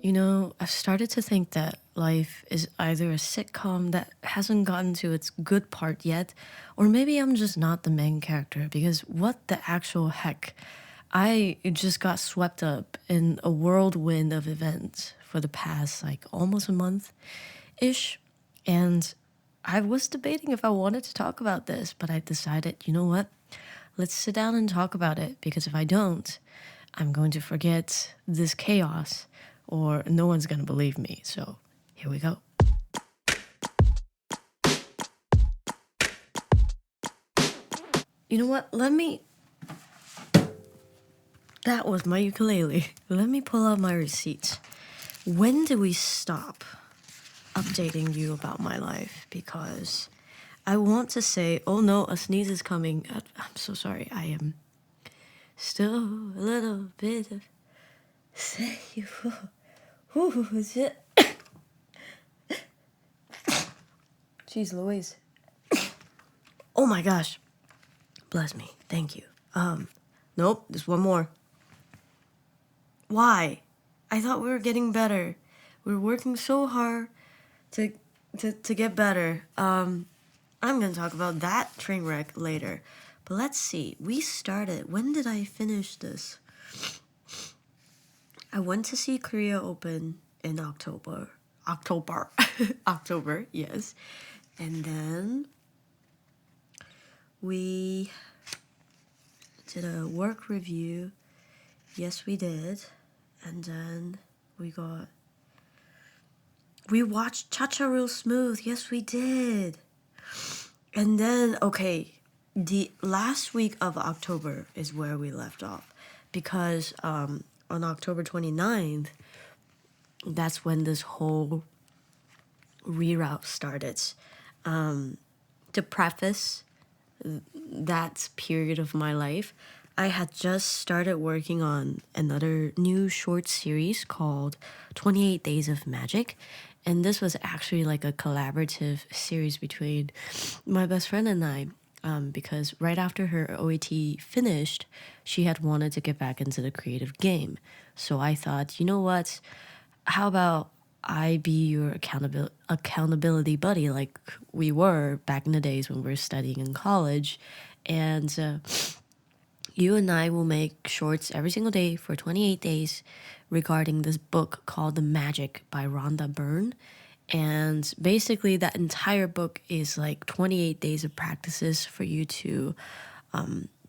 I've started to think that life is either a sitcom that hasn't gotten to its good part yet, or maybe I'm just not the main character because what the actual heck? I just got swept up in a whirlwind of events for the past like almost a month ish. And I was debating if I wanted to talk about this, but I decided, you know what? Let's sit down and talk about it because if I don't, I'm going to forget this chaos or no one's going to believe me. So here we go. You know what? That was my ukulele. Let me pull out my receipts. When did we stop updating you about my life? Because I want to say, oh no, a sneeze is coming. I'm so sorry. I am still a little bit of sick. Who is it? Jeez Louise. Oh my gosh. Bless me. Thank you. Nope, there's one more. Why? I thought we were getting better. We were working so hard to to get better. I'm gonna talk about that train wreck later. But let's see. We started. When did I finish this? I went to see Korea Open in October. October, yes. And then we did a work review. Yes, we did. And then we watched Cha-Cha Real Smooth. Yes, we did. And then, okay, the last week of October is where we left off. Because on October 29th, that's when this whole reroute started. To preface that period of my life, I had just started working on another new short series called 28 Days of Magic. And this was actually like a collaborative series between my best friend and I. Because right after her OET finished, she had wanted to get back into the creative game. So I thought, you know what? How about I be your accountability buddy like we were back in the days when we were studying in college? And you and I will make shorts every single day for 28 days regarding this book called The Magic by Rhonda Byrne. And basically, that entire book is like 28 days of practices for you to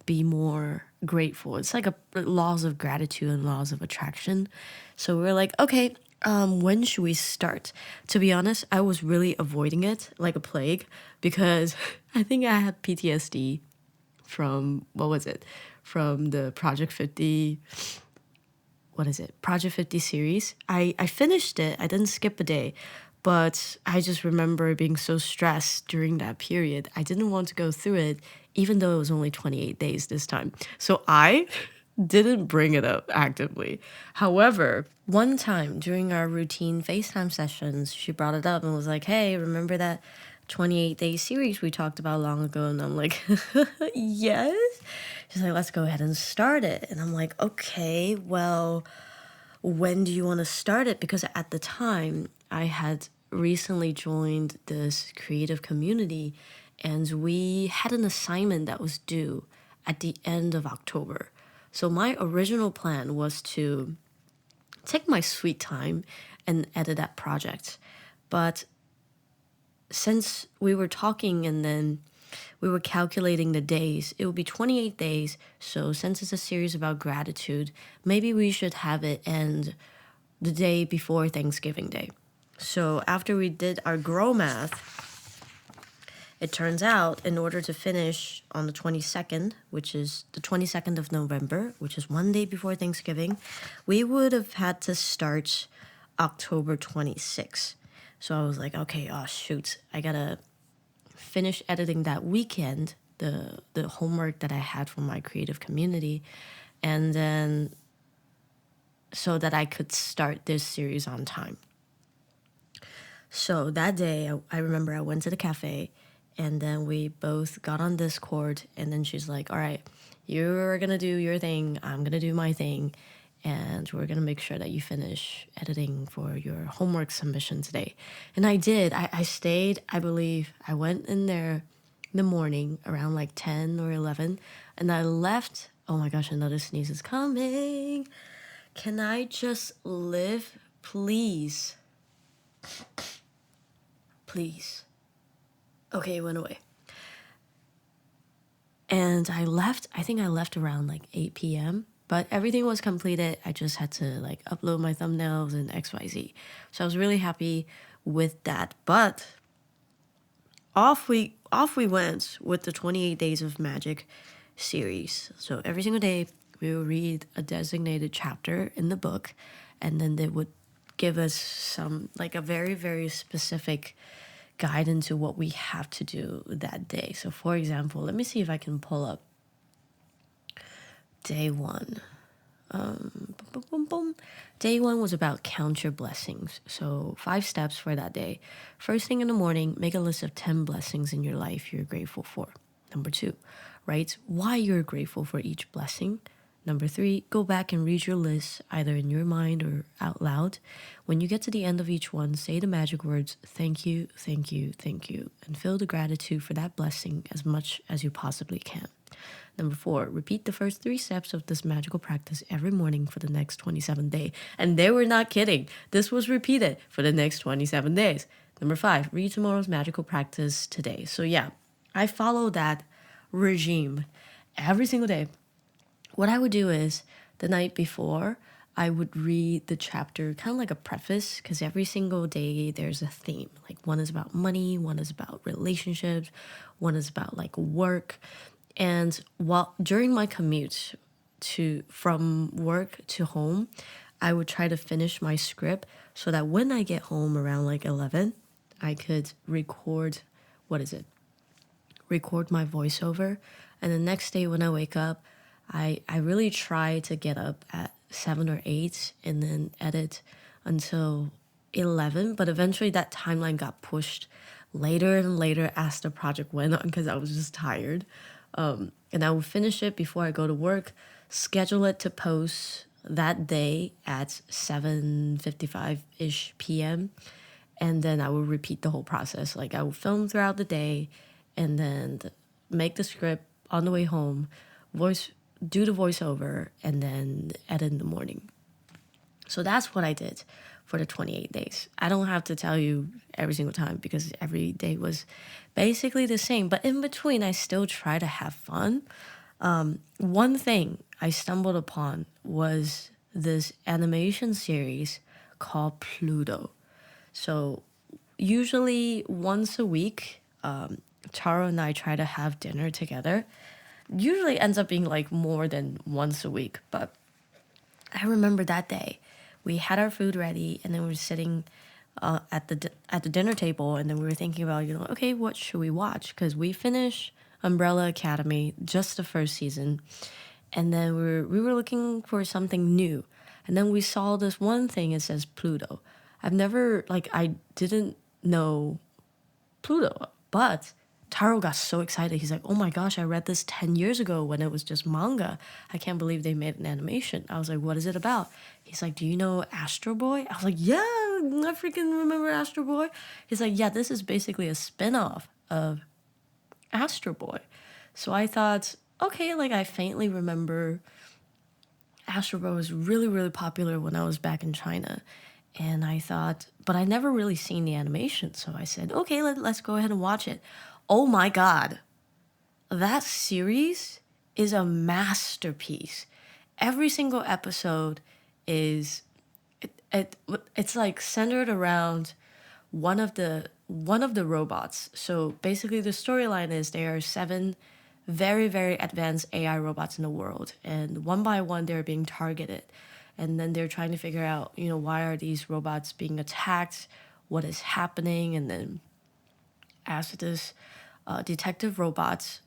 be more grateful. It's like a laws of gratitude and laws of attraction. So we're like, okay, when should we start? To be honest, I was really avoiding it like a plague because I think I had PTSD from, what was it? From the Project 50, what is it? Project 50 series. I finished it. I didn't skip a day. But I just remember being so stressed during that period. I didn't want to go through it, even though it was only 28 days this time. So I didn't bring it up actively. However, one time during our routine FaceTime sessions, she brought it up and was like, hey, remember that 28-day series we talked about long ago? And I'm like, yes. She's like, let's go ahead and start it. And I'm like, okay, well, when do you want to start it? Because at the time, I had recently joined this creative community and we had an assignment that was due at the end of October. So my original plan was to take my sweet time and edit that project. But since we were talking and then we were calculating the days, it would be 28 days. So since it's a series about gratitude, maybe we should have it end the day before Thanksgiving Day. So after we did our grow math, it turns out in order to finish on the 22nd, which is the 22nd of November, which is one day before Thanksgiving, we would have had to start October 26th. So I was like, okay, oh shoot, I gotta finish editing that weekend, the homework that I had from my creative community, and then so that I could start this series on time. So that day, I remember I went to the cafe and then we both got on Discord and then she's like, all right, you're going to do your thing. I'm going to do my thing. and we're gonna make sure that you finish editing for your homework submission today. And I did. I stayed, I believe, I went in there in the morning around like 10 or 11, and I left. Oh my gosh, another sneeze is coming. Can I just live, please? Please. Okay, it went away. And I think I left around like 8 p.m. But everything was completed. I just had to like upload my thumbnails and XYZ. So I was really happy with that. But off we went with the 28 Days of Magic series. So every single day we will read a designated chapter in the book, and then they would give us some like a very, very specific guide into what we have to do that day. So for example, let me see if I can pull up day one. Boom, boom, boom, boom. Day one was about count your blessings. So 5 steps for that day. First thing in the morning, make a list of 10 blessings in your life you're grateful for. Number 2, write why you're grateful for each blessing. Number 3, go back and read your list either in your mind or out loud. When you get to the end of each one, say the magic words, thank you, thank you, thank you, and feel the gratitude for that blessing as much as you possibly can. Number 4, repeat the first 3 steps of this magical practice every morning for the next 27 days. And they were not kidding. This was repeated for the next 27 days. Number 5, read tomorrow's magical practice today. So yeah, I follow that regime every single day. What I would do is the night before, I would read the chapter, kind of like a preface, because every single day there's a theme. Like one is about money, one is about relationships, one is about like work. And while during my commute from work to home, I would try to finish my script so that when I get home around like 11, I could record my voiceover. And the next day when I wake up, I really try to get up at 7 or 8 and then edit until 11. But eventually that timeline got pushed later and later as the project went on because I was just tired. And I would finish it before I go to work, schedule it to post that day at 7:55-ish p.m. And then I would repeat the whole process. Like I would film throughout the day and then make the script on the way home, do the voiceover, and then edit in the morning. So that's what I did for the 28 days. I don't have to tell you every single time because every day was basically the same. But in between, I still try to have fun. One thing I stumbled upon was this animation series called Pluto. So usually once a week, Charo and I try to have dinner together. Usually ends up being like more than once a week, but I remember that day we had our food ready and then we were sitting at the dinner table, and then we were thinking about, okay, what should we watch? Because we finished Umbrella Academy, just the first season, and then we were looking for something new, and then we saw this one thing. It says Pluto. I didn't know Pluto, but Taro got so excited. He's like, oh my gosh, I read this 10 years ago when it was just manga. I can't believe they made an animation. I was like, what is it about? He's like, do you know Astro Boy? I was like, yeah, I freaking remember Astro Boy. He's like, yeah, this is basically a spin-off of Astro Boy. So I thought, okay, like I faintly remember Astro Boy was really, really popular when I was back in China. And I thought, but I never really seen the animation. So I said, okay, let's go ahead and watch it. Oh my God, that series is a masterpiece. Every single episode is, it's like centered around one of the robots. So basically the storyline is there are 7 very, very advanced AI robots in the world, and one by one they're being targeted. And then they're trying to figure out, why are these robots being attacked? What is happening? And then as this detective robot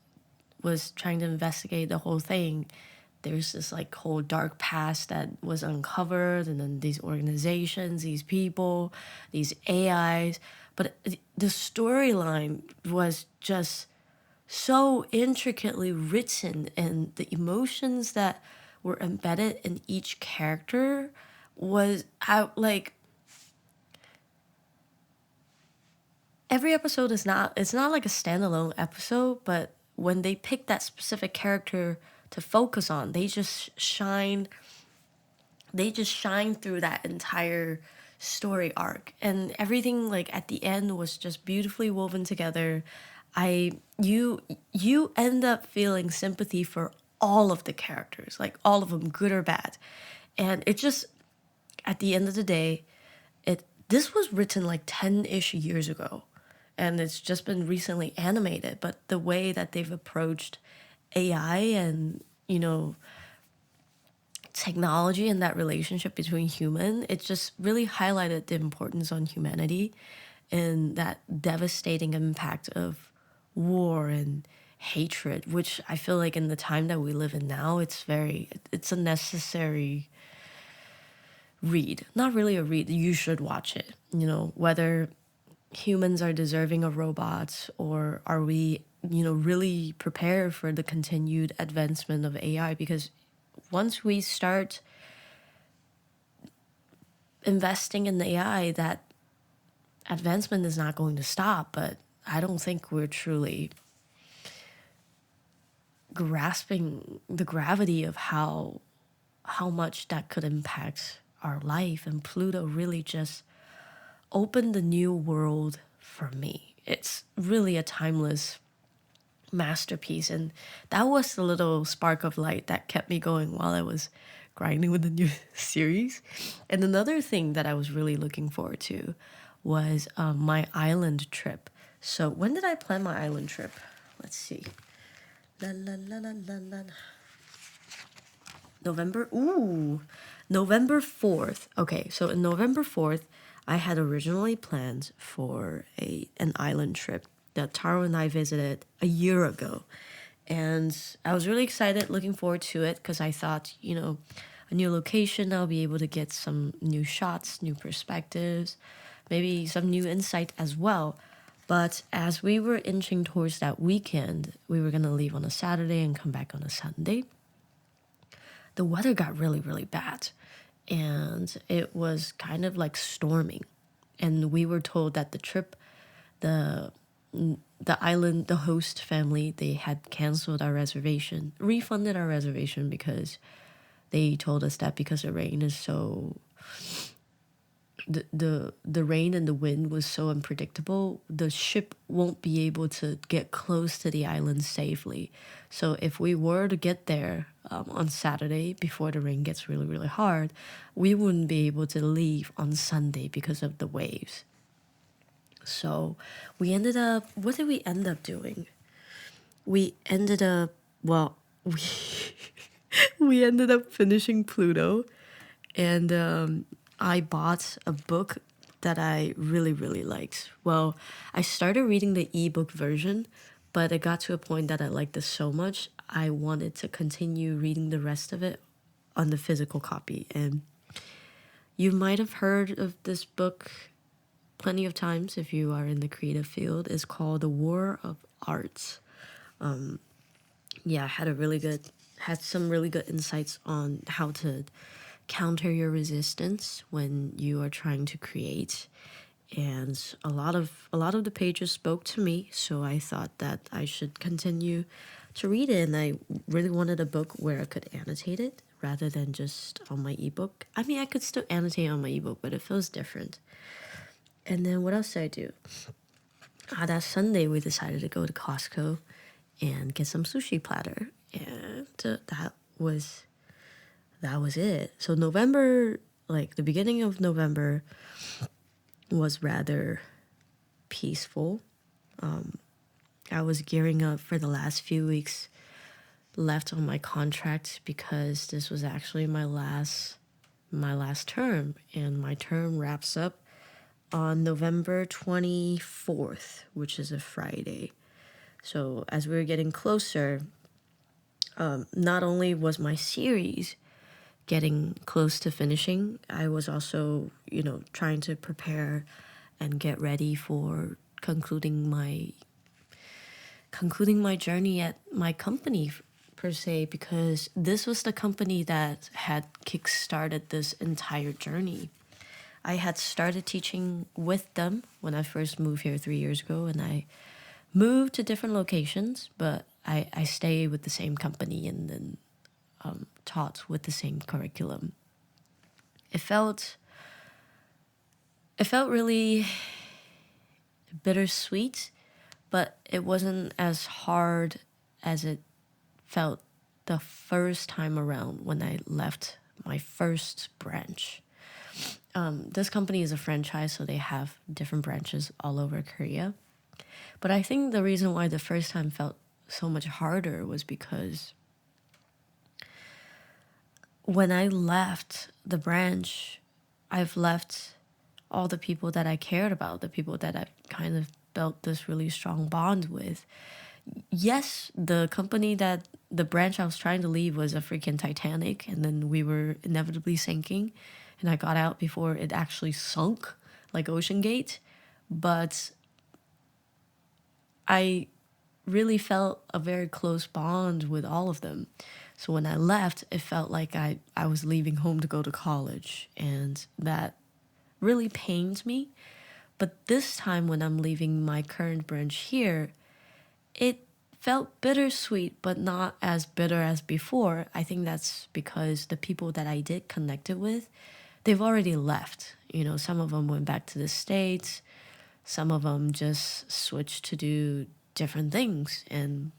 was trying to investigate the whole thing, there's this like whole dark past that was uncovered, and then these organizations, these people, these AIs. But the storyline was just so intricately written, and the emotions that were embedded in each character was out like every episode is not it's not like a standalone episode, but when they pick that specific character to focus on, they just shine through that entire story arc, and everything like at the end was just beautifully woven together. I you end up feeling sympathy for all of the characters, like all of them, good or bad. And it just, at the end of the day, it this was written like 10-ish years ago, and it's just been recently animated, but the way that they've approached AI and, technology and that relationship between human, it just really highlighted the importance on humanity and that devastating impact of war and hatred, which I feel like in the time that we live in now, it's a necessary read. Not really a read, you should watch it. Whether humans are deserving of robots, or are we, really prepared for the continued advancement of AI, because once we start investing in AI, that advancement is not going to stop. But I don't think we're truly grasping the gravity of how much that could impact our life. And Pluto really just opened a new world for me. It's really a timeless masterpiece, and that was the little spark of light that kept me going while I was grinding with the new series. And another thing that I was really looking forward to was my island trip. So when did I plan my island trip? Let's see. La, la, la, la, la, la. November 4th. Okay, so in November 4th, I had originally planned for an island trip that Taro and I visited a year ago. And I was really excited, looking forward to it, because I thought, a new location, I'll be able to get some new shots, new perspectives, maybe some new insight as well. But as we were inching towards that weekend, we were going to leave on a Saturday and come back on a Sunday. The weather got really, really bad. And it was kind of like storming. And we were told that the trip, the island, the host family, they had canceled our reservation, refunded our reservation, because they told us that because the rain is so the rain and the wind was so unpredictable, the ship won't be able to get close to the island safely. So if we were to get there on Saturday before the rain gets really, really hard, we wouldn't be able to leave on Sunday because of the waves. So we ended up, what did we end up doing? We ended up, well, we ended up finishing Pluto, and I bought a book that I really, really liked. Well, I started reading the ebook version, but it got to a point that I liked it so much, I wanted to continue reading the rest of it on the physical copy. And you might have heard of this book plenty of times if you are in the creative field. It's called The War of Arts. Yeah, had some really good insights on how to counter your resistance when you are trying to create. And a lot of the pages spoke to me, so I thought that I should continue to read it. And I really wanted a book where I could annotate it rather than just on my ebook. I mean, I could still annotate on my ebook, but it feels different. And then what else did I do? That Sunday we decided to go to Costco and get some sushi platter, and that was it. So November, like the beginning of November, was rather peaceful. I was gearing up for the last few weeks left on my contract, because this was actually my last term, and my term wraps up on November 24th, which is a Friday. So as we were getting closer, not only was my series getting close to finishing, I was also, trying to prepare and get ready for concluding my journey at my company per se, because this was the company that had kickstarted this entire journey. I had started teaching with them when I first moved here 3 years ago, and I moved to different locations, but I stay with the same company and then taught with the same curriculum. It felt really bittersweet, but it wasn't as hard as it felt the first time around when I left my first branch. This company is a franchise, so they have different branches all over Korea. But I think the reason why the first time felt so much harder was because when I left the branch, I've left all the people that I cared about, the people that I kind of built this really strong bond with. Yes, the branch I was trying to leave was a freaking Titanic, and then we were inevitably sinking, and I got out before it actually sunk like Ocean Gate. But I really felt a very close bond with all of them. So when I left, it felt like I was leaving home to go to college, and that really pained me. But this time when I'm leaving my current branch here, it felt bittersweet, but not as bitter as before. I think that's because the people that I did connect it with, they've already left. You know, some of them went back to the States, some of them just switched to do different things. And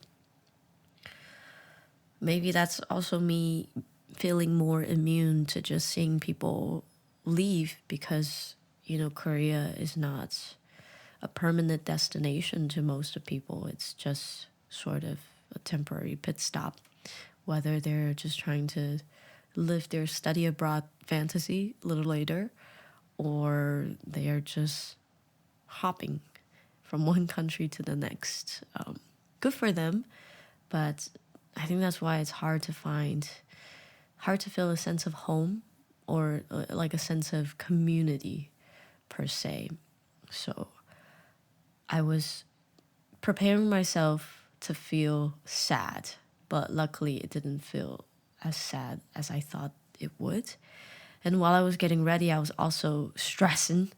maybe that's also me feeling more immune to just seeing people leave, because, you know, Korea is not a permanent destination to most of people. It's just sort of a temporary pit stop, whether they're just trying to live their study abroad fantasy a little later, or they are just hopping from one country to the next. Good for them, but I think that's why it's hard to feel a sense of home, or like a sense of community per se. So I was preparing myself to feel sad, but luckily it didn't feel as sad as I thought it would. And while I was getting ready, I was also stressing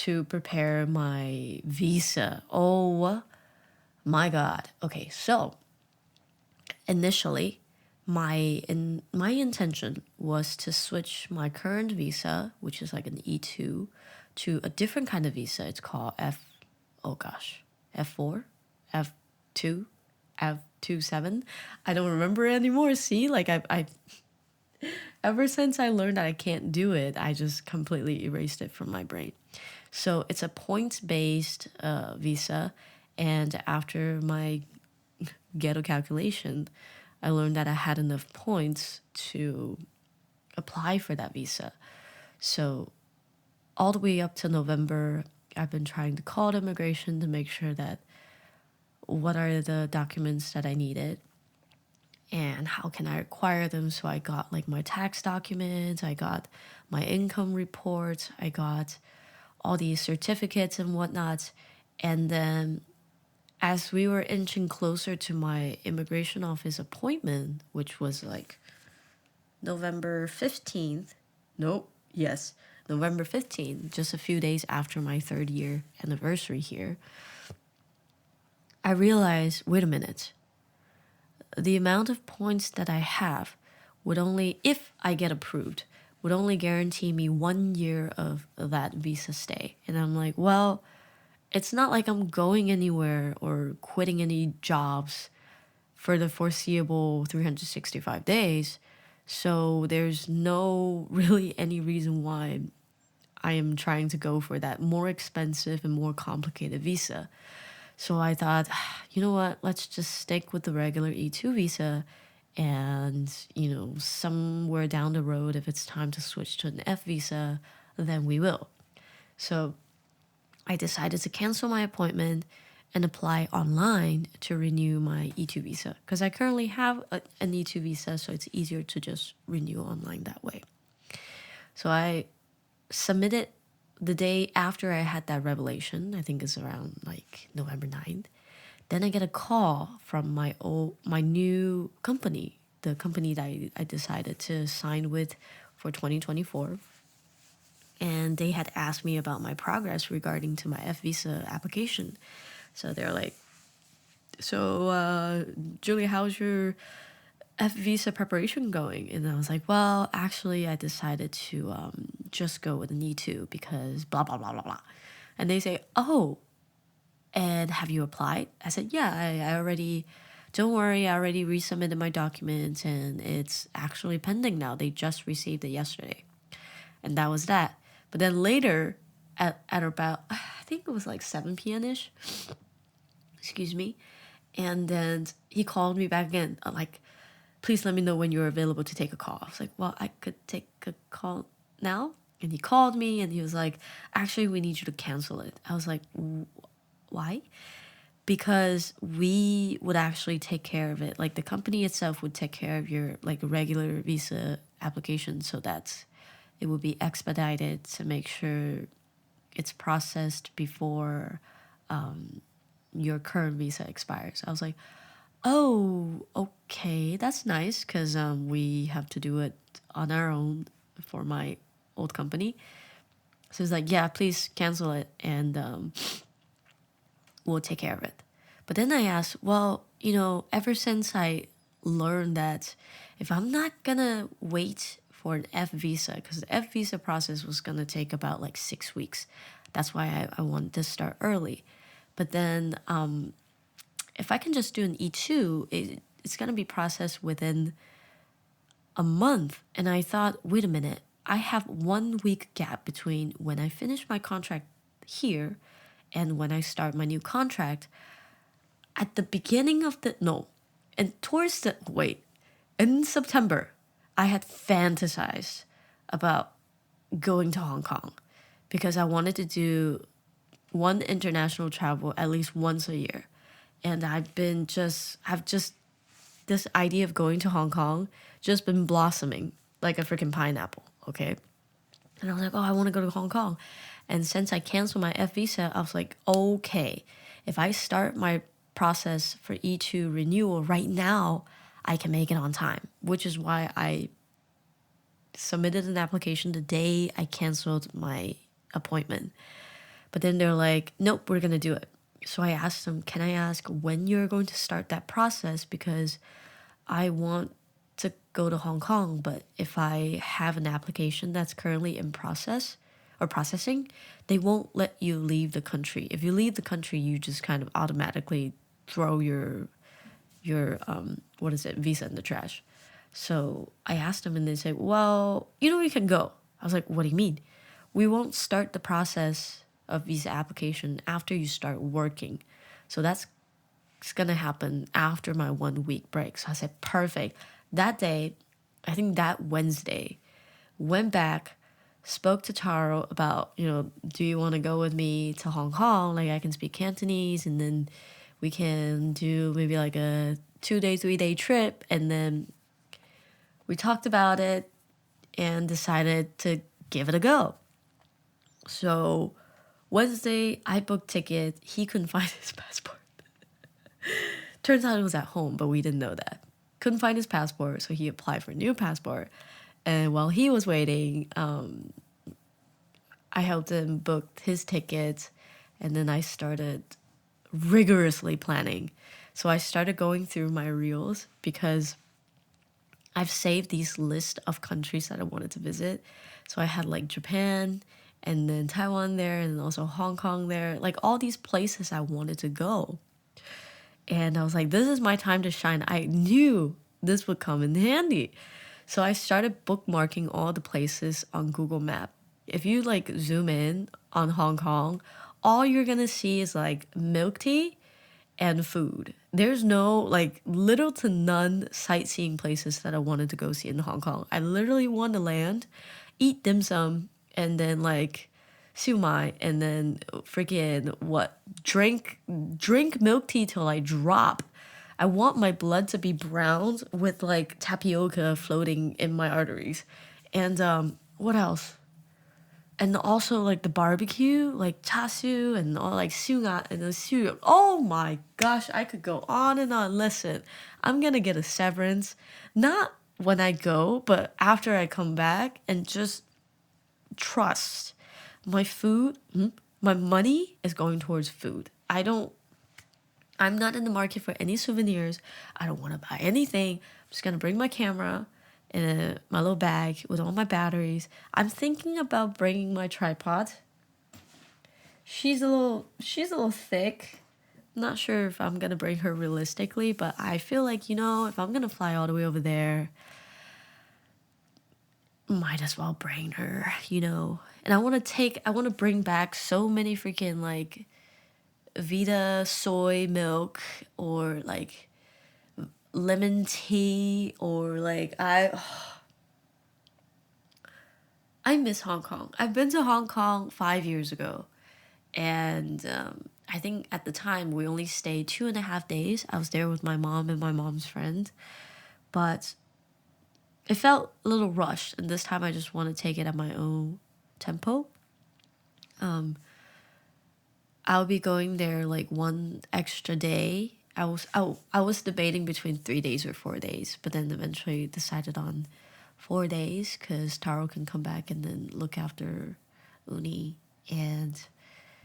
to prepare my visa. Oh my God. Okay, so initially, my intention was to switch my current visa, which is like an E2, to a different kind of visa. It's called F4, F2, F27. I don't remember anymore. See, like I ever since I learned that I can't do it, I just completely erased it from my brain. So it's a points-based visa, and after my ghetto calculation, I learned that I had enough points to apply for that visa. So all the way up to November, I've been trying to call the immigration to make sure that what are the documents that I needed and how can I acquire them. So I got like my tax documents, I got my income report, I got all these certificates and whatnot. And then as we were inching closer to my immigration office appointment, which was like November 15th, nope, yes, November 15th, just a few days after my 3rd-year anniversary here, I realized, wait a minute, the amount of points that I have would only, if I get approved, would only guarantee me 1 year of that visa stay. And I'm like, well, it's not like I'm going anywhere or quitting any jobs for the foreseeable 365 days. So there's no really any reason why I am trying to go for that more expensive and more complicated visa. So I thought, you know what, let's just stick with the regular E2 visa. And, you know, somewhere down the road, if it's time to switch to an F visa, then we will. So I decided to cancel my appointment and apply online to renew my E2 visa, because I currently have an E2 visa, so it's easier to just renew online that way. So I submitted the day after I had that revelation. I think it's around like November 9th. Then I get a call from my new company, the company that I decided to sign with for 2024. And they had asked me about my progress regarding to my F visa application. So they're like, so Julie, how's your F visa preparation going? And I was like, well, actually, I decided to just go with an E2 because blah, blah, blah, blah, blah. And they say, oh, and have you applied? I said, yeah, I already, don't worry, I already resubmitted my documents and it's actually pending now. They just received it yesterday. And that was that. But then later, at about, I think it was like 7 p.m. ish, excuse me. And then he called me back again, like, please let me know when you're available to take a call. I was like, well, I could take a call now. And he called me and he was like, actually, we need you to cancel it. I was like, why? Because we would actually take care of it. Like the company itself would take care of your like regular visa application so that it would be expedited to make sure it's processed before your current visa expires. I was like, oh, okay, that's nice because we have to do it on our own for my old company. So it's like, yeah, please cancel it and we'll take care of it. But then I asked, well, ever since I learned that if I'm not gonna wait for an F visa, because the F visa process was gonna take about like 6 weeks, that's why I wanted to start early. But then if I can just do an E2, it's gonna be processed within a month. And I thought, wait a minute, I have 1 week gap between when I finish my contract here and when I start my new contract. At the beginning of in September, I had fantasized about going to Hong Kong because I wanted to do one international travel at least once a year. And I've just, this idea of going to Hong Kong just been blossoming like a freaking pineapple, okay? And I was like, oh, I want to go to Hong Kong. And since I canceled my F visa, I was like, okay, if I start my process for E2 renewal right now, I can make it on time, which is why I submitted an application the day I canceled my appointment. But then they're like, nope, we're going to do it. So I asked them, can I ask when you're going to start that process? Because I want to go to Hong Kong, but if I have an application that's currently in process or processing, they won't let you leave the country. If you leave the country, you just kind of automatically throw your visa in the trash. So I asked them and they said, well, you can go. I was like, what do you mean? We won't start the process of visa application after you start working. So that's going to happen after my 1 week break. So I said, perfect. That day, I think that Wednesday, went back, spoke to Taro about, do you want to go with me to Hong Kong? Like I can speak Cantonese and then we can do maybe like a 2-day, 3-day trip. And then we talked about it and decided to give it a go. So Wednesday, I booked ticket. He couldn't find his passport. Turns out it was at home, but we didn't know that. Couldn't find his passport, so he applied for a new passport. And while he was waiting, I helped him book his tickets, and then I started rigorously planning. So I started going through my reels because I've saved these list of countries that I wanted to visit. So I had like Japan and then Taiwan there and also Hong Kong there, like all these places I wanted to go. And I was like, this is my time to shine. I knew this would come in handy. So I started bookmarking all the places on Google Map. If you like zoom in on Hong Kong, all you're gonna see is like milk tea and food. There's no like little to none sightseeing places that I wanted to go see in Hong Kong. I literally wanted to land, eat dim sum, and then like siu mai, and then freaking drink milk tea till I drop. I want my blood to be browned with like tapioca floating in my arteries. And what else? And also like the barbecue, like chasu and all like sunga and the su. Oh my gosh, I could go on and on. Listen, I'm gonna get a severance, not when I go, but after I come back, and just trust my food, my money is going towards food. I'm not in the market for any souvenirs. I don't want to buy anything. I'm just gonna bring my camera in my little bag with all my batteries. I'm thinking about bringing my tripod. She's a little thick. I'm not sure if I'm gonna bring her realistically, but I feel like, if I'm gonna fly all the way over there, might as well bring her. And I want to bring back so many freaking like Vita soy milk, or like lemon tea, or like I miss Hong Kong. I've been to Hong Kong 5 years ago, and I think at the time we only stayed 2.5 days. I was there with my mom and my mom's friend, but it felt a little rushed, and this time I just want to take it at my own tempo. I'll be going there like one extra day. I was debating between 3 days or 4 days, but then eventually decided on 4 days because Taro can come back and then look after Uni. And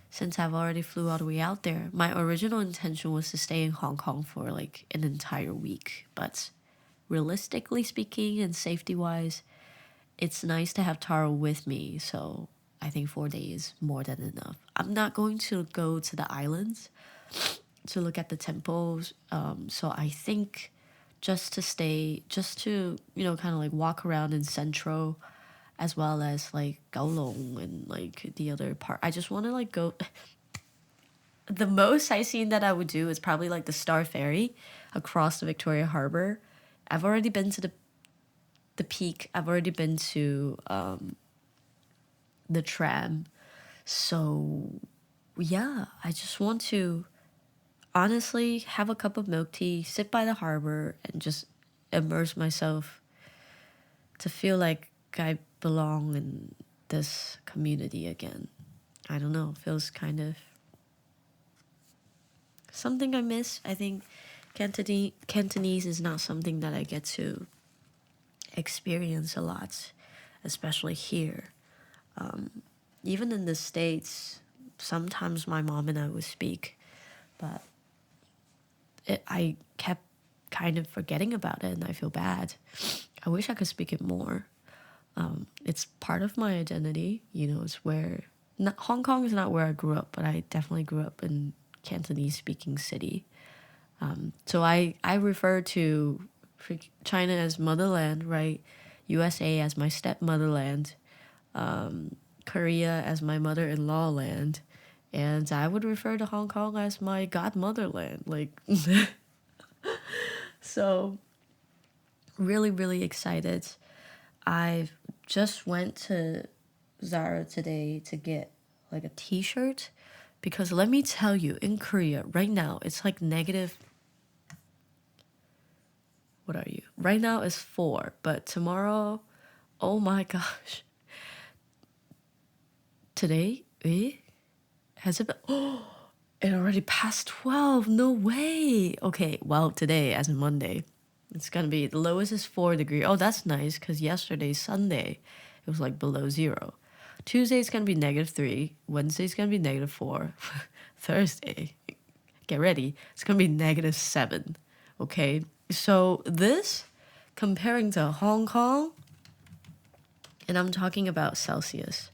since I've already flew all the way out there, my original intention was to stay in Hong Kong for like an entire week. But realistically speaking and safety wise, it's nice to have Taro with me. So I think 4 days more than enough. I'm not going to go to the islands to look at the temples. So I think just to kind of like walk around in Central, as well as like Kowloon and like the other part. I just want to like go. The most sightseeing that I would do is probably like the Star Ferry across the Victoria Harbor. I've already been to the peak. I've already been to the tram. So yeah, I just want to honestly have a cup of milk tea, sit by the harbor, and just immerse myself to feel like I belong in this community again. I don't know, feels kind of something I miss. I think Cantonese is not something that I get to experience a lot, especially here. Even in the States, sometimes my mom and I would speak, but I kept kind of forgetting about it, and I feel bad. I wish I could speak it more. It's part of my identity. It's where Hong Kong is not where I grew up, but I definitely grew up in Cantonese speaking city. So I refer to China as motherland, right? USA as my stepmotherland, Korea as my mother-in-law land, and I would refer to Hong Kong as my godmotherland. Like, so really, really excited. I just went to Zara today to get like a t-shirt, because let me tell you, in Korea right now it's like negative, what are you? Right now it's 4, but tomorrow, oh my gosh. Today, has it been, oh, it already passed 12. No way. Okay, well, today, as in Monday, it's gonna be, the lowest is 4 degrees. Oh, that's nice, because yesterday, Sunday, it was like below 0. Tuesday's gonna be -3. Wednesday's gonna be -4. Thursday, get ready, it's gonna be -7. Okay, so this, comparing to Hong Kong, and I'm talking about Celsius.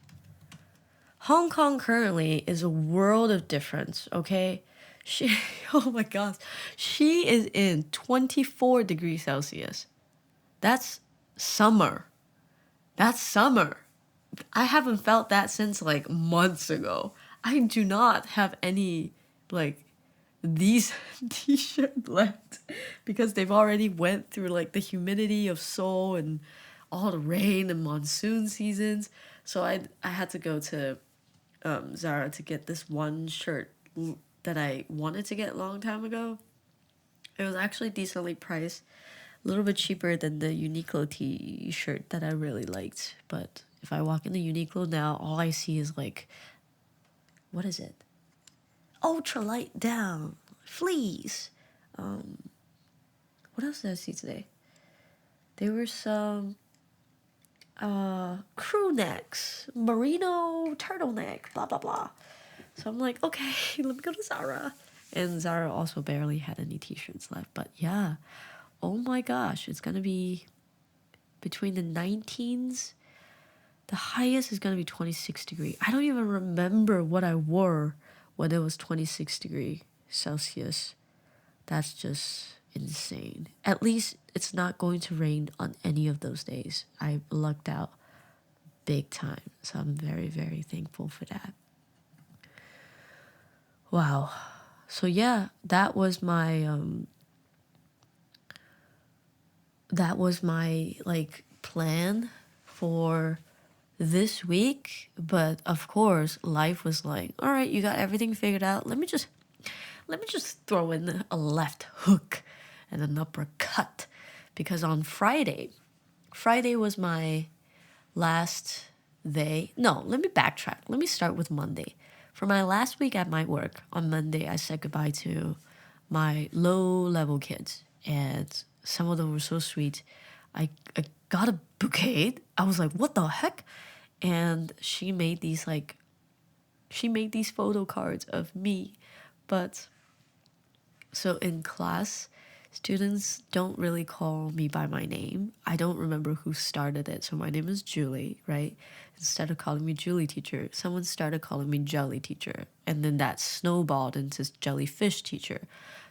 Hong Kong currently is a world of difference, okay? She, oh my gosh, she is in 24 degrees Celsius. That's summer. That's summer. I haven't felt that since like months ago. I do not have any like these t-shirt left, because they've already went through like the humidity of Seoul and all the rain and monsoon seasons. So I had to go to Zara to get this one shirt that I wanted to get a long time ago. It was actually decently priced, a little bit cheaper than the Uniqlo t-shirt that I really liked, but If I walk in the Uniqlo now, all I see is like, what is it? Ultra light down, fleece. What else did I see today? There were some crew necks, merino turtleneck, blah blah blah. So I'm like, okay, let me go to Zara. And Zara also barely had any t-shirts left. But yeah, oh my gosh, it's gonna be between the 19s. The highest is gonna be 26 degree. I don't even remember what I wore when it was 26 degree Celsius. That's just insane. At least it's not going to rain on any of those days. I lucked out big time. So I'm very, very thankful for that. Wow. So yeah, that was my like plan for this week. But of course, life was like, all right, you got everything figured out. Let me just throw in a left hook and an uppercut. Because on Friday was my last day. No, let me backtrack. Let me start with Monday. For my last week at my work, on Monday, I said goodbye to my low-level kids. And some of them were so sweet. I got a bouquet. I was like, what the heck? And she made these photo cards of me. But so in class, students don't really call me by my name. I don't remember who started it. So my name is Julie, right? Instead of calling me Julie teacher, someone started calling me Jelly teacher. And then that snowballed into jellyfish teacher.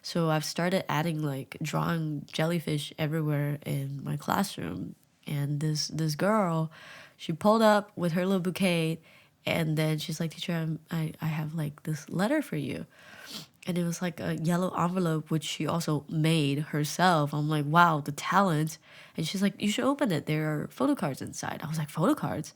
So I've started adding like drawing jellyfish everywhere in my classroom. And this girl, she pulled up with her little bouquet, and then she's like, teacher, I have like this letter for you. And it was like a yellow envelope, which she also made herself. I'm like, wow, the talent. And she's like, you should open it. There are photo cards inside. I was like, photo cards?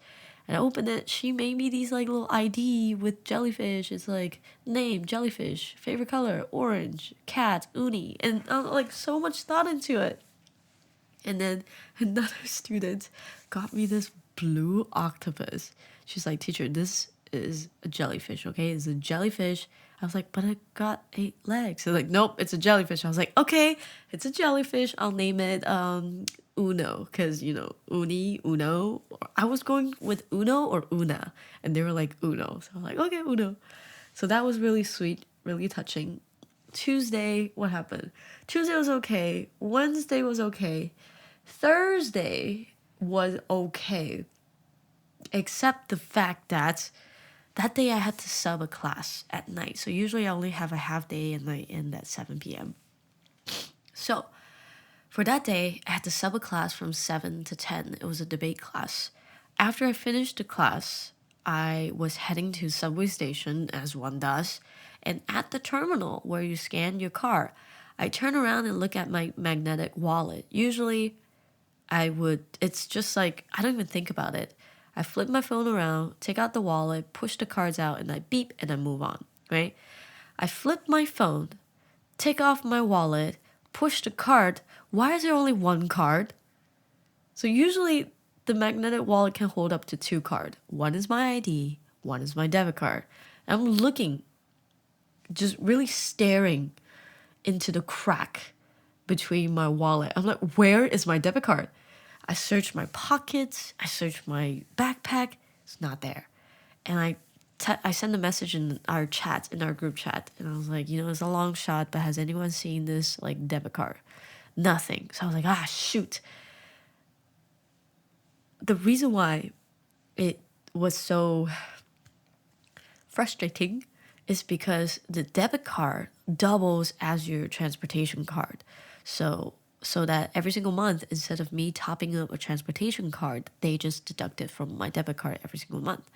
And I opened it. She made me these like little ID with jellyfish. It's like name, jellyfish, favorite color, orange, cat, uni. And like so much thought into it. And then another student got me this blue octopus. She's like, teacher, this is a jellyfish, okay? It's a jellyfish. I was like, but it got 8 legs. So like, nope, it's a jellyfish. I was like, okay, it's a jellyfish. I'll name it Uno, because, you know, Uni, Uno. I was going with Uno or Una, and they were like Uno. So I was like, okay, Uno. So that was really sweet, really touching. Tuesday, what happened? Tuesday was okay. Wednesday was okay. Thursday was okay. Except the fact that that day I had to sub a class at night. So usually I only have a half day and I end at 7 p.m. So for that day, I had to sub a class from 7 to 10. It was a debate class. After I finished the class, I was heading to subway station, as one does. And at the terminal where you scan your card, I turn around and look at my magnetic wallet. Usually it's just like, I don't even think about it. I flip my phone around, take out the wallet, push the cards out, and I beep, and I move on, right? I flip my phone, take off my wallet, push the card. Why is there only one card? So usually the magnetic wallet can hold up to 2 cards. One is my ID, one is my debit card. And I'm looking, just really staring into the crack between my wallet. I'm like, where is my debit card? I searched my pockets, I searched my backpack, it's not there. And I sent a message in our chat, in our group chat, and I was like, you know, it's a long shot, but has anyone seen this like debit card? Nothing. So I was like, shoot. The reason why it was so frustrating is because the debit card doubles as your transportation card. So that every single month, instead of me topping up a transportation card, they just deduct it from my debit card every single month.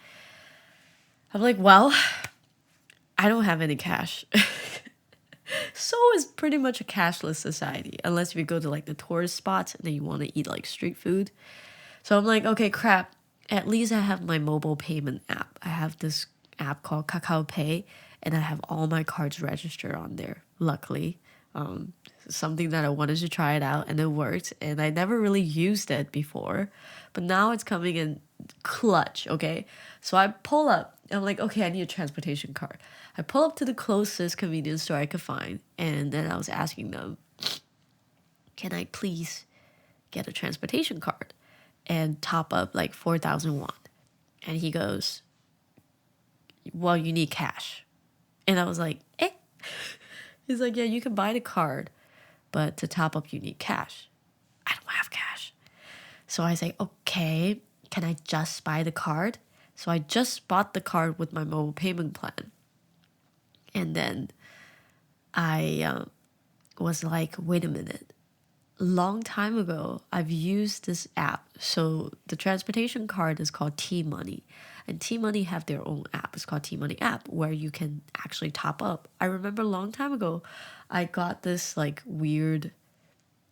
I'm like, well, I don't have any cash. Seoul is pretty much a cashless society, unless you go to like the tourist spots and then you want to eat like street food. So I'm like, okay, crap. At least I have my mobile payment app. I have this app called Kakao Pay, and I have all my cards registered on there, luckily. Something that I wanted to try it out, and it worked, and I never really used it before, but now it's coming in clutch. Okay, so I pull up, I'm like, okay, I need a transportation card. I pull up to the closest convenience store I could find, and then I was asking them, can I please get a transportation card and top up like 4,000 won? And he goes, well, you need cash. And I was like, eh. He's like, yeah, you can buy the card, but to top up, you need cash. I don't have cash. So I say, okay, can I just buy the card? So I just bought the card with my mobile payment plan. And then I was like, wait a minute. Long time ago, I've used this app. So the transportation card is called T-Money. And T-Money have their own app. It's called T-Money app, where you can actually top up. I remember a long time ago, I got this like weird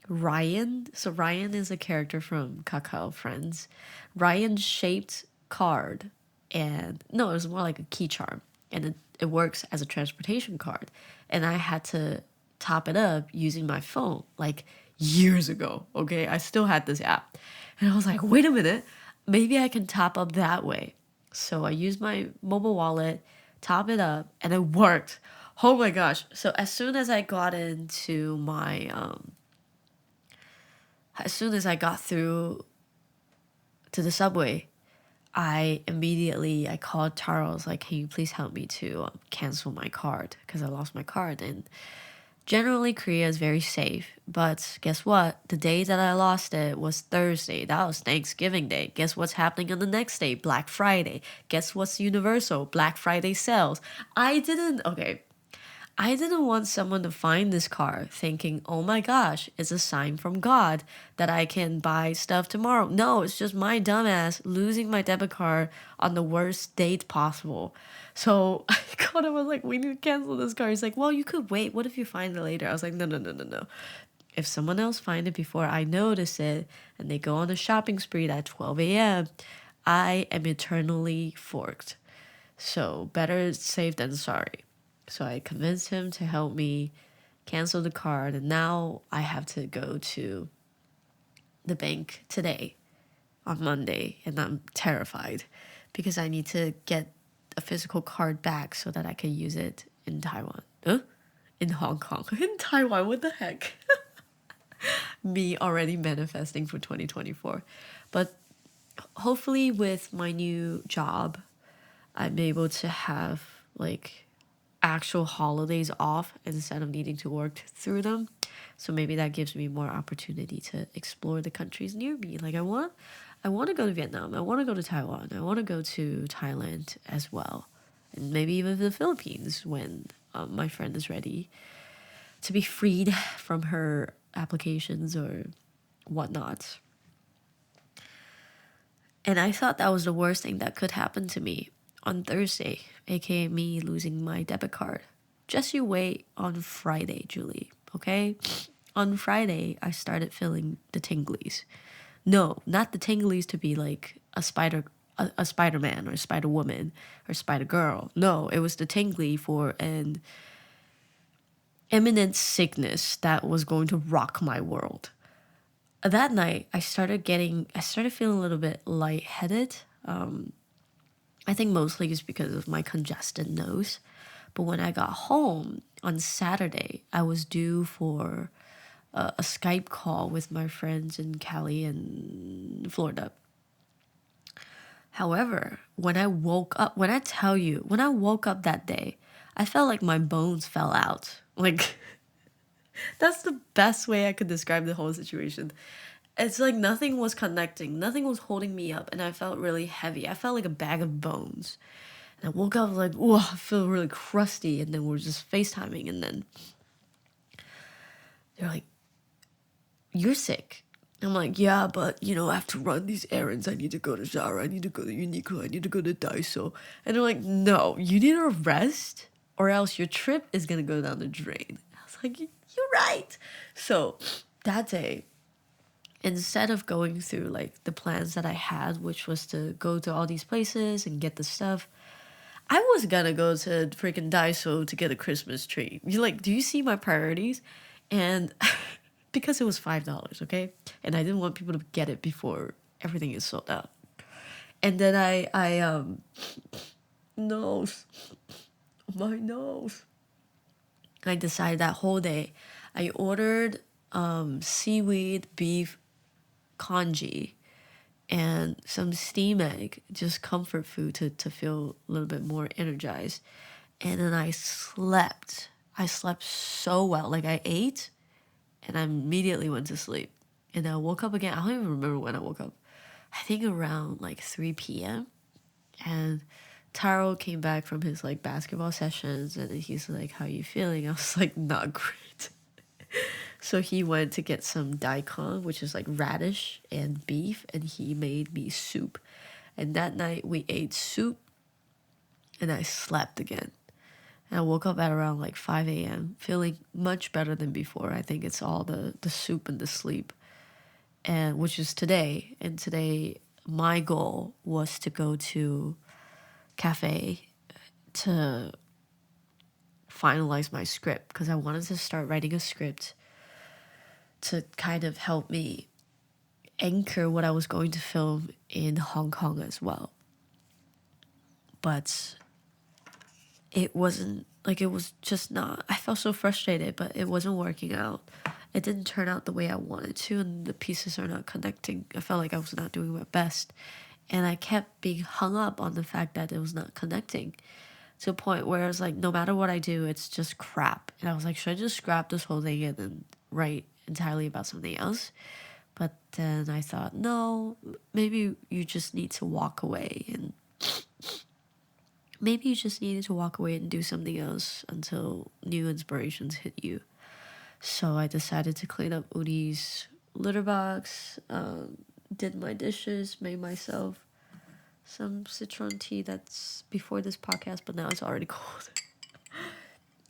Ryan. So Ryan is a character from Kakao Friends. Ryan shaped card. And no, it was more like a key charm. And it works as a transportation card. And I had to top it up using my phone like years ago. Okay, I still had this app. And I was like, wait a minute, maybe I can top up that way. So I used my mobile wallet, top it up, and it worked. Oh my gosh. So as soon as I got into my as soon as I got through to the subway, I called Charles, like, can you please help me to cancel my card, because I lost my card. And generally Korea is very safe, but guess what? The day that I lost it was Thursday. That was Thanksgiving Day. Guess what's happening on the next day? Black Friday. Guess what's universal? Black Friday sales. I didn't want someone to find this car thinking, oh my gosh, it's a sign from God that I can buy stuff tomorrow. No, it's just my dumbass losing my debit card on the worst date possible. So I called him, I was like, we need to cancel this car. He's like, well, you could wait. What if you find it later? I was like, no, no, no, no, no. If someone else find it before I notice it and they go on a shopping spree at 12 a.m., I am eternally forked. So better safe than sorry. So I convinced him to help me cancel the card, and now I have to go to the bank today on Monday, and I'm terrified because I need to get a physical card back so that I can use it in Taiwan. In Hong Kong. In Taiwan, what the heck? Me already manifesting for 2024. But hopefully with my new job, I'm able to have like actual holidays off instead of needing to work through them. So maybe that gives me more opportunity to explore the countries near me. Like I want to go to Vietnam. I want to go to Taiwan. I want to go to Thailand as well. And maybe even the Philippines when my friend is ready to be freed from her applications or whatnot. And I thought that was the worst thing that could happen to me on Thursday, aka me losing my debit card. Just you wait on Friday, Julie, okay? On Friday, I started feeling the tinglies. No, not the tinglies to be like a Spider-Man or a Spider-Woman or Spider-Girl. No, it was the tingly for an imminent sickness that was going to rock my world. That night, I started feeling a little bit lightheaded. I think mostly it's because of my congested nose. But when I got home on Saturday, I was due for a Skype call with my friends in Cali and Florida. However, when I woke up that day, I felt like my bones fell out. Like, that's the best way I could describe the whole situation. It's like nothing was connecting, nothing was holding me up, and I felt really heavy. I felt like a bag of bones. And I woke up like, oh, I feel really crusty. And then we're just FaceTiming, and then they're like, you're sick. I'm like, yeah, but I have to run these errands. I need to go to Zara. I need to go to Uniqlo. I need to go to Daiso. And they're like, no, you need to rest or else your trip is going to go down the drain. I was like, you're right. So that day, instead of going through like the plans that I had, which was to go to all these places and get the stuff, I was gonna go to freaking Daiso to get a Christmas tree. Do you see my priorities? And because it was $5, okay? And I didn't want people to get it before everything is sold out. And then I nose, my nose. I decided that whole day, I ordered seaweed beef congee and some steam egg, just comfort food to feel a little bit more energized. And then I slept. I slept so well. Like I ate and I immediately went to sleep. And I woke up again. I don't even remember when I woke up. I think around like 3 p.m. And Taro came back from his like basketball sessions and he's like, how you feeling? I was like, not great. So he went to get some daikon, which is like radish and beef, and he made me soup. And that night we ate soup and I slept again. And I woke up at around like 5 a.m. feeling much better than before. I think it's all the soup and the sleep. And which is today. And today my goal was to go to cafe to finalize my script because I wanted to start writing a script to kind of help me anchor what I was going to film in Hong Kong as well. But it wasn't, like, it was just not, I felt so frustrated, but it wasn't working out. It didn't turn out the way I wanted to, and the pieces are not connecting. I felt like I was not doing my best. And I kept being hung up on the fact that it was not connecting to a point where it's like, no matter what I do, it's just crap. And I was like, should I just scrap this whole thing and then write entirely about something else? But then I thought, no, maybe you just need to walk away and maybe you just needed to walk away and do something else until new inspirations hit you. So I decided to clean up Uni's litter box, did my dishes, made myself some citron tea that's before this podcast, but now it's already cold.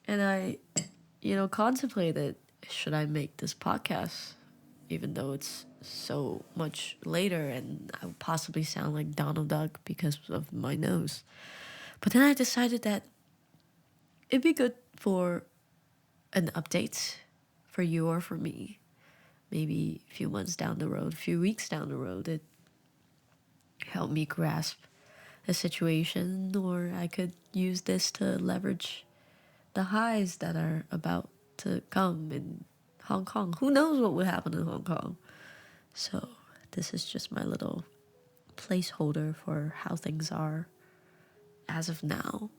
And I, contemplated, should I make this podcast? Even though it's so much later and I would possibly sound like Donald Duck because of my nose. But then I decided that it'd be good for an update for you or for me. Maybe a few months down the road, a few weeks down the road, it helped me grasp the situation, or I could use this to leverage the highs that are about to come in Hong Kong. Who knows what would happen in Hong Kong? So this is just my little placeholder for how things are as of now.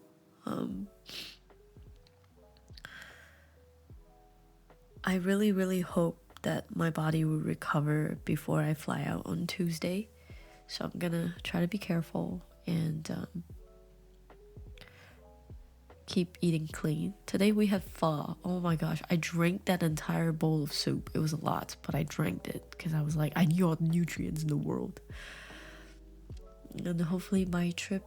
I really, really hope that my body will recover before I fly out on Tuesday. So I'm gonna try to be careful and keep eating clean. Today we had pho. Oh my gosh, I drank that entire bowl of soup. It was a lot, but I drank it because I was like, I need all the nutrients in the world. And hopefully my trip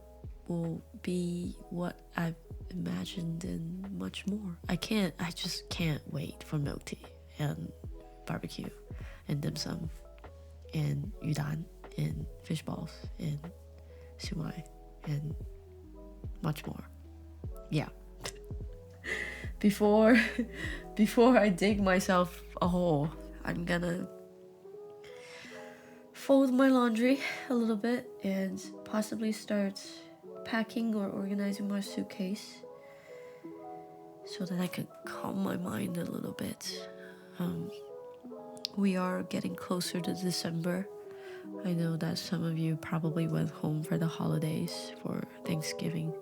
will be what I've imagined and much more. I just can't wait for milk tea and barbecue and dim sum and udon and fish balls and sumai and much more. Yeah. Before I dig myself a hole, I'm gonna fold my laundry a little bit and possibly start packing or organizing my suitcase so that I can calm my mind a little bit. We are getting closer to December. I know that some of you probably went home for the holidays, for Thanksgiving.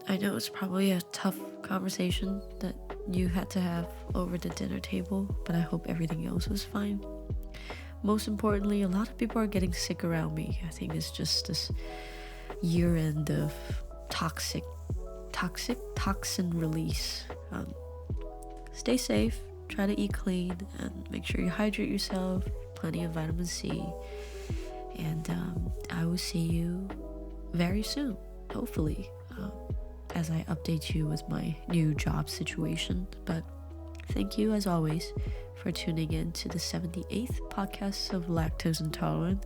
I know it's probably a tough conversation that you had to have over the dinner table, but I hope everything else was fine. Most importantly, a lot of people are getting sick around me. I think it's just this year-end of toxin release. Stay safe, try to eat clean, and make sure you hydrate yourself, plenty of vitamin C. And I will see you very soon, hopefully, as I update you with my new job situation. But thank you, as always, for tuning in to the 78th podcast of Lactose Intolerant.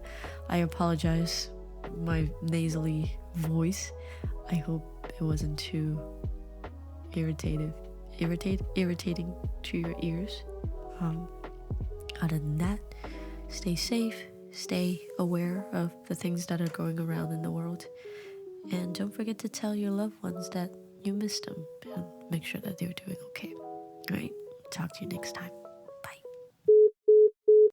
I apologize for my nasally voice. I hope it wasn't too irritative irritating to your ears. Other than that, stay safe, stay aware of the things that are going around in the world, and don't forget to tell your loved ones that you missed them and make sure that they're doing okay. All right, talk to you next time.